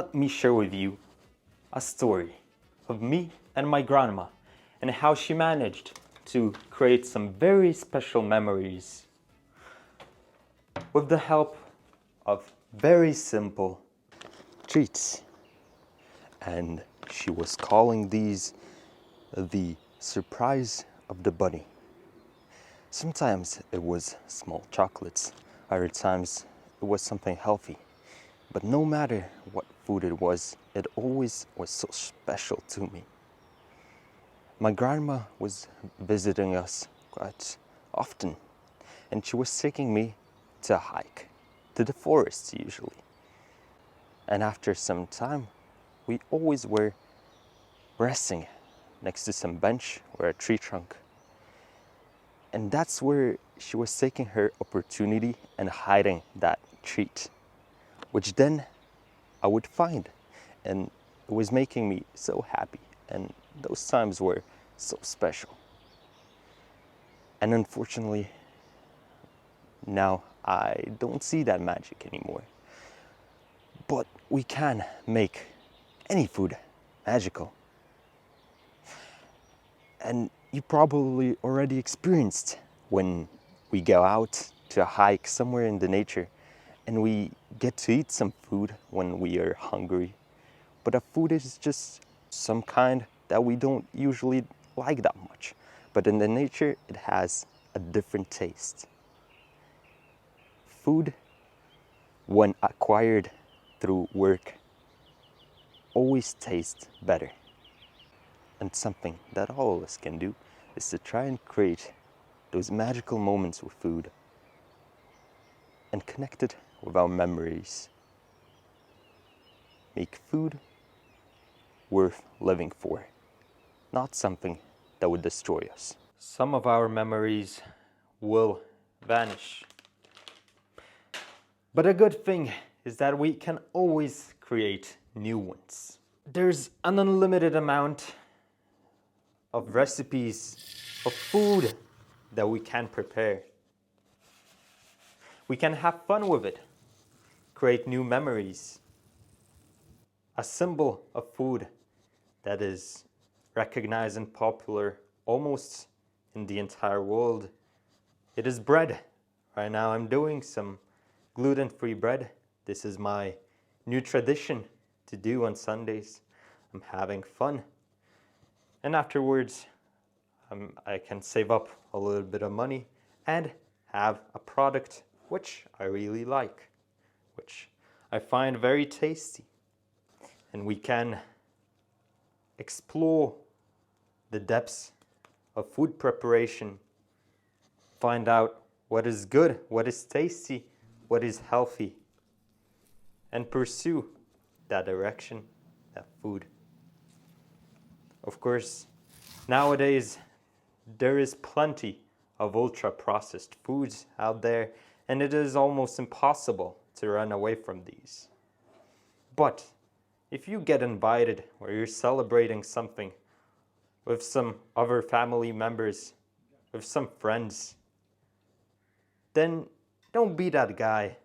let me share with you a story of me and my grandma and how she managed to create some very special memories with the help of very simple treats. And she was calling these the surprise of the bunny. Sometimes it was small chocolates, other times it was something healthy. But no matter what food it always was so special to me. My grandma was visiting us quite often, and she was taking me to a hike, to the forest usually. And after some time, we always were resting next to some bench or a tree trunk. And that's where she was taking her opportunity and hiding that treat, which then I would find. And it was making me so happy. And those times were so special. And unfortunately, now I don't see that magic anymore. But we can make any food magical. And you probably already experienced when we go out to a hike somewhere in the nature and we get to eat some food when we are hungry. But a food is just some kind that we don't usually like that much. But in the nature, it has a different taste. Food, when acquired through work, always tastes better. And something that all of us can do is to try and create those magical moments with food and connect it with our memories. Make food worth living for, not something that would destroy us. Some of our memories will vanish. But a good thing is that we can always create new ones. There's an unlimited amount of recipes of food that we can prepare. We can have fun with it, create new memories. A symbol of food that is recognized and popular almost in the entire world. It is bread. Right now I'm doing some gluten-free bread. This is my new tradition to do on Sundays. I'm having fun. And afterwards, I can save up a little bit of money and have a product which I really like, which I find very tasty. And we can explore the depths of food preparation, find out what is good, what is tasty, what is healthy, and pursue that direction, that food. Of course, nowadays, there is plenty of ultra-processed foods out there, and it is almost impossible to run away from these. But if you get invited or you're celebrating something with some other family members, with some friends, then don't be that guy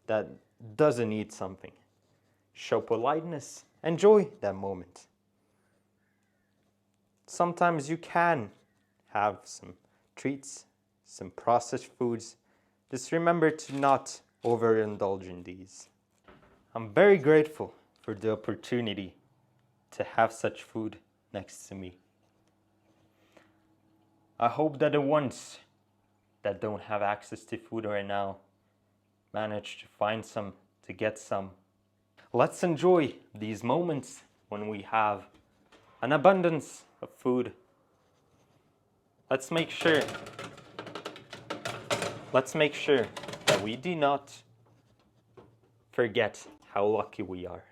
that doesn't eat something. Show politeness. Enjoy that moment. Sometimes you can have some treats, some processed foods. Just remember to not overindulge in these. I'm very grateful for the opportunity to have such food next to me. I hope that the ones that don't have access to food right now manage to find some, to get some. Let's enjoy these moments when we have an abundance of food. Let's make sure that we do not forget how lucky we are.